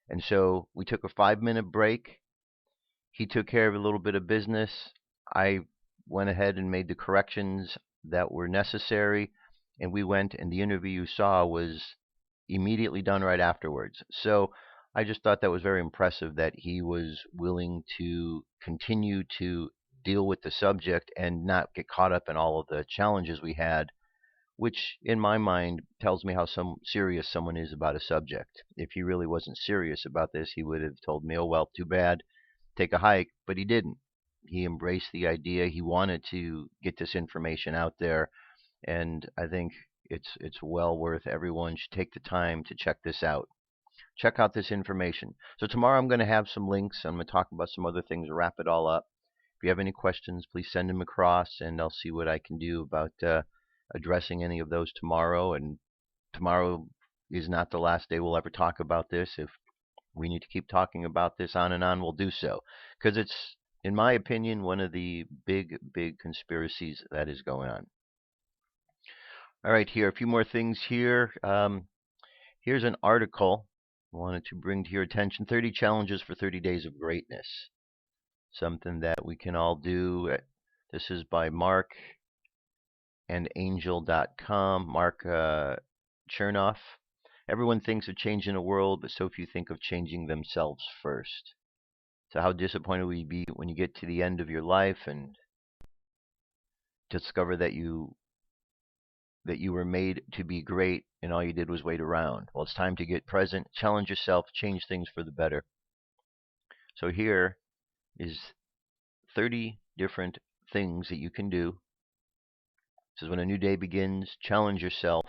And so we took a 5-minute break. He took care of a little bit of business. I went ahead and made the corrections that were necessary, and we went, and the interview you saw was immediately done right afterwards. So I just thought that was very impressive that he was willing to continue to deal with the subject and not get caught up in all of the challenges we had, which in my mind tells me how serious someone is about a subject. If he really wasn't serious about this, he would have told me, "Oh, well, too bad, take a hike," but he didn't. He embraced the idea. He wanted to get this information out there, and I think it's well worth. Everyone should take the time to check this out. Check out this information. So tomorrow I'm going to have some links. I'm going to talk about some other things, wrap it all up. If you have any questions, please send them across, and I'll see what I can do about addressing any of those tomorrow. And tomorrow is not the last day we'll ever talk about this. If we need to keep talking about this on and on, we'll do so. Because it's, in my opinion, one of the big, big conspiracies that is going on. All right, here, a few more things here. Here's an article I wanted to bring to your attention. 30 challenges for 30 days of greatness. Something that we can all do. This is by Mark and Angel.com. Mark Chernoff. Everyone thinks of changing the world, but so few think of changing themselves first. So how disappointed will you be when you get to the end of your life and discover that you were made to be great and all you did was wait around? Well, it's time to get present, challenge yourself, change things for the better. So here is 30 different things that you can do. It says when a new day begins, challenge yourself.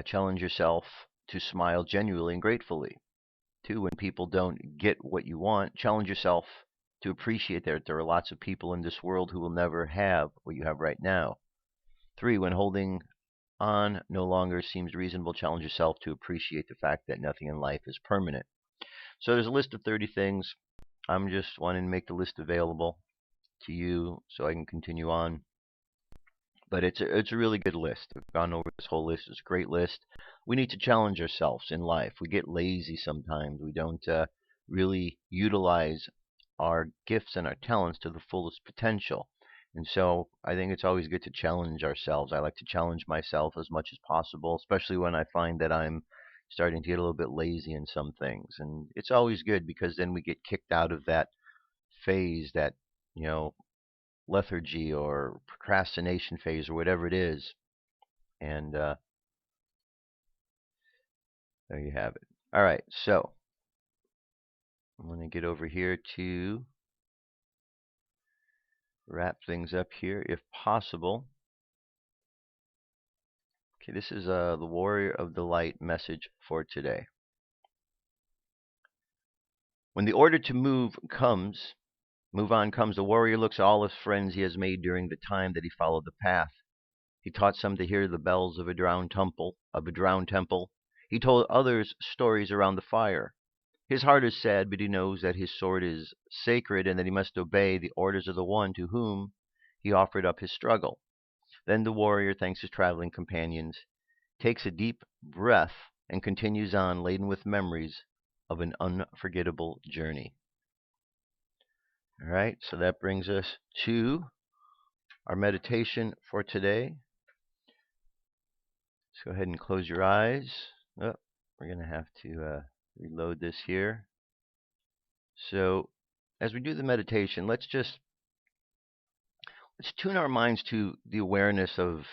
Challenge yourself to smile genuinely and gratefully. 2, when people don't get what you want, challenge yourself to appreciate that there are lots of people in this world who will never have what you have right now. 3, when holding on no longer seems reasonable, challenge yourself to appreciate the fact that nothing in life is permanent. So there's a list of 30 things. I'm just wanting to make the list available to you so I can continue on. But it's a really good list. I've gone over this whole list. It's a great list. We need to challenge ourselves in life. We get lazy sometimes. We don't really utilize our gifts and our talents to the fullest potential. And so I think it's always good to challenge ourselves. I like to challenge myself as much as possible, especially when I find that I'm starting to get a little bit lazy in some things. And it's always good because then we get kicked out of that phase, that, lethargy or procrastination phase or whatever it is. And there you have it. All right, so I'm going to get over here to wrap things up here if possible. Okay, this is the Warrior of the Light message for today. When the order to move on comes, the warrior looks at all his friends he has made during the time that he followed the path. He taught some to hear the bells of a drowned temple. He told others stories around the fire. His heart is sad, but he knows that his sword is sacred and that he must obey the orders of the one to whom he offered up his struggle. Then the warrior thanks his traveling companions, takes a deep breath, and continues on, laden with memories of an unforgettable journey. All right, so that brings us to our meditation for today. Let's go ahead and close your eyes. Oh, we're going to have to reload this here. So as we do the meditation, let's tune our minds to the awareness of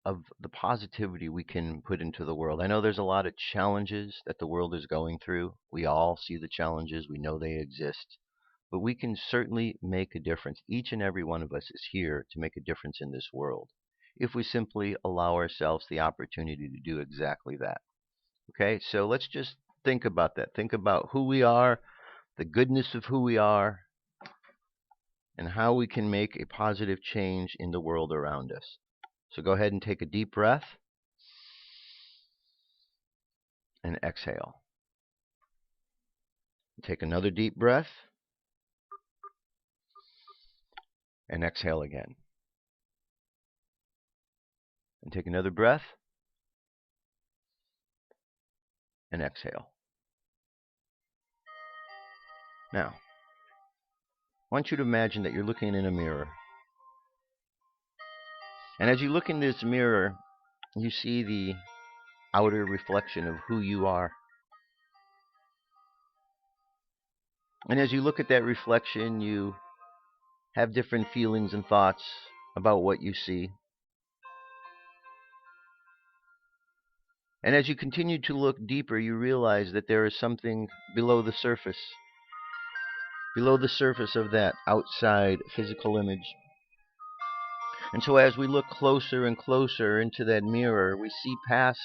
the positivity we can put into the world. I know there's a lot of challenges that the world is going through. We all see the challenges. We know they exist. But we can certainly make a difference. Each and every one of us is here to make a difference in this world. if we simply allow ourselves the opportunity to do exactly that. Okay, so let's just think about that. Think about who we are, the goodness of who we are, and how we can make a positive change in the world around us. So go ahead and take a deep breath and exhale. Take another deep breath and exhale again. And take another breath and exhale. Now, I want you to imagine that you're looking in a mirror. And as you look in this mirror, you see the outer reflection of who you are. And as you look at that reflection, you have different feelings and thoughts about what you see. And as you continue to look deeper, you realize that there is something below the surface of that outside physical image. And so as we look closer and closer into that mirror, we see past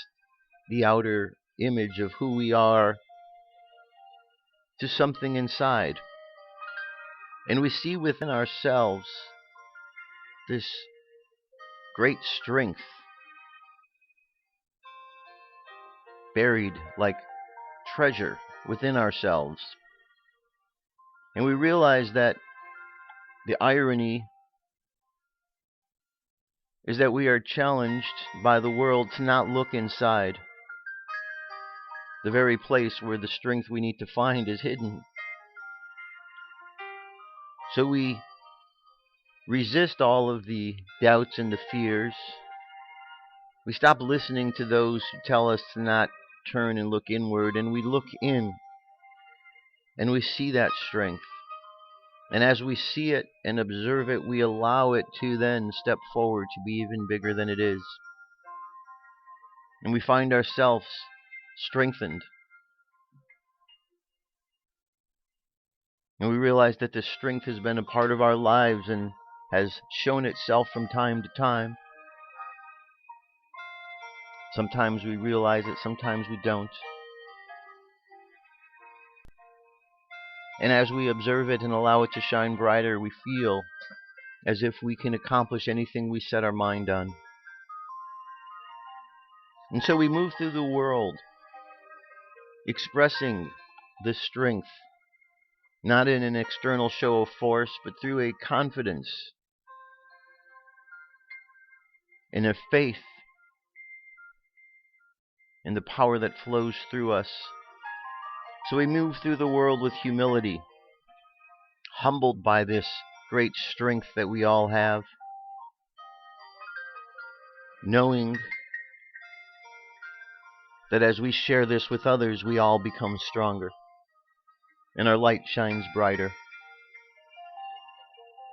the outer image of who we are to something inside. And we see within ourselves this great strength buried like treasure within ourselves. And we realize that the irony is that we are challenged by the world to not look inside. The very place where the strength we need to find is hidden. So we resist all of the doubts and the fears. We stop listening to those who tell us to not turn and look inward, and we look in, and we see that strength. And as we see it and observe it, we allow it to then step forward to be even bigger than it is. And we find ourselves strengthened. And we realize that this strength has been a part of our lives and has shown itself from time to time. Sometimes we realize it, sometimes we don't. And as we observe it and allow it to shine brighter, we feel as if we can accomplish anything we set our mind on. And so we move through the world expressing this strength, not in an external show of force, but through a confidence and a faith in the power that flows through us. So we move through the world with humility, humbled by this great strength that we all have, knowing that as we share this with others, we all become stronger, and our light shines brighter.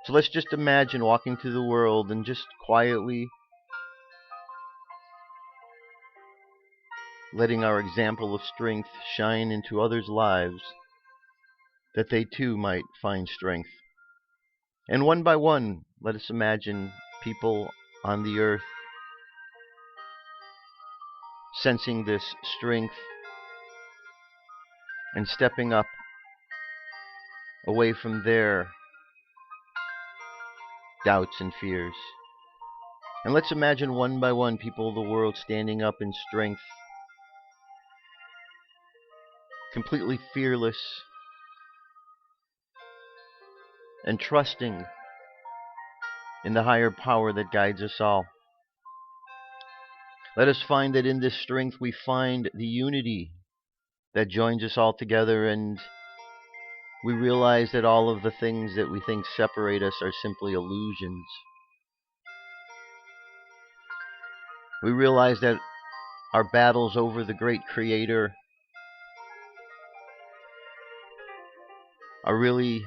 So let's just imagine walking through the world and just quietly letting our example of strength shine into others' lives, that they too might find strength. And one by one, let us imagine people on the earth sensing this strength and stepping up away from their doubts and fears. And let's imagine one by one people of the world standing up in strength, completely fearless and trusting in the higher power that guides us all. Let us find that in this strength we find the unity that joins us all together, and we realize that all of the things that we think separate us are simply illusions. We realize that our battles over the great Creator are really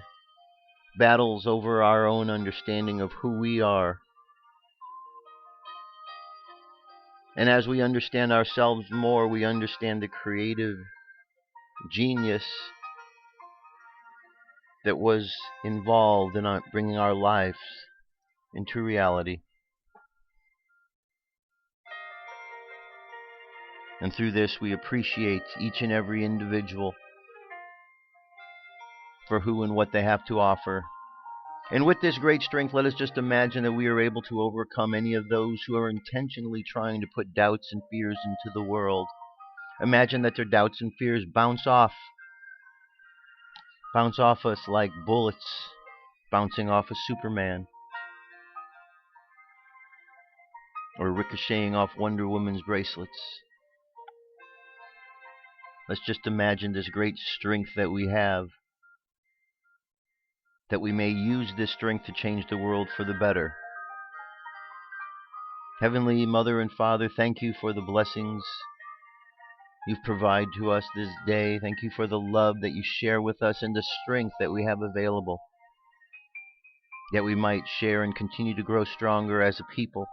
battles over our own understanding of who we are. And as we understand ourselves more, we understand the creative genius that was involved in bringing our lives into reality. And through this, we appreciate each and every individual for who and what they have to offer. And with this great strength, let us just imagine that we are able to overcome any of those who are intentionally trying to put doubts and fears into the world. Imagine that their doubts and fears bounce off us like bullets bouncing off of Superman, or ricocheting off Wonder Woman's bracelets. Let's just imagine this great strength that we have, that we may use this strength to change the world for the better. Heavenly Mother and Father, thank you for the blessings you've provided to us this day. Thank you for the love that you share with us and the strength that we have available, that we might share and continue to grow stronger as a people,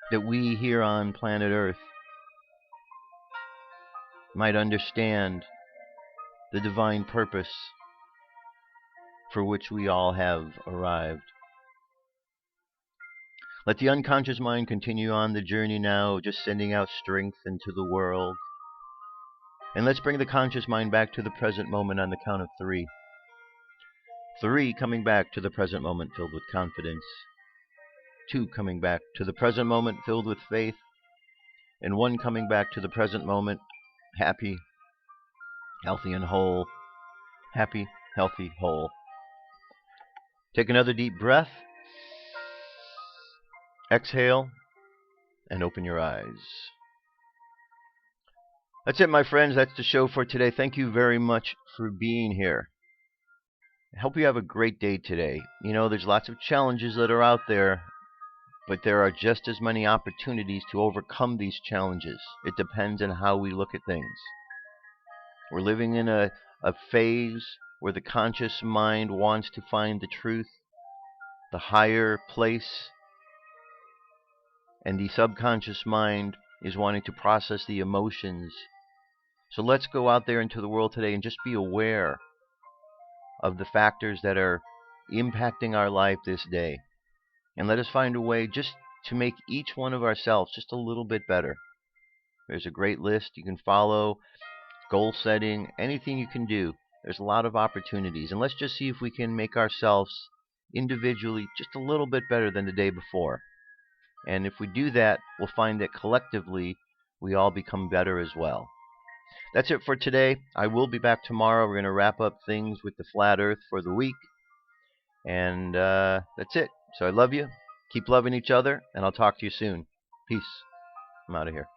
that we here on planet Earth might understand the divine purpose for which we all have arrived. Let the unconscious mind continue on the journey now, just sending out strength into the world. And let's bring the conscious mind back to the present moment on the count of 3. 3 coming back to the present moment filled with confidence. 2 coming back to the present moment filled with faith. And 1 coming back to the present moment happy, healthy, and whole. Happy, healthy, whole. Take another deep breath. Exhale and open your eyes. That's it, my friends. That's the show for today. Thank you very much for being here. I hope you have a great day today. You know, there's lots of challenges that are out there, but there are just as many opportunities to overcome these challenges. It depends on how we look at things. We're living in a phase where the conscious mind wants to find the truth, the higher place, and the subconscious mind is wanting to process the emotions. So let's go out there into the world today and just be aware of the factors that are impacting our life this day. And let us find a way just to make each one of ourselves just a little bit better. There's a great list you can follow, goal setting, anything you can do. There's a lot of opportunities. And let's just see if we can make ourselves individually just a little bit better than the day before. And if we do that, we'll find that collectively we all become better as well. That's it for today. I will be back tomorrow. We're going to wrap up things with the flat earth for the week. And that's it. So I love you. Keep loving each other. And I'll talk to you soon. Peace. I'm out of here.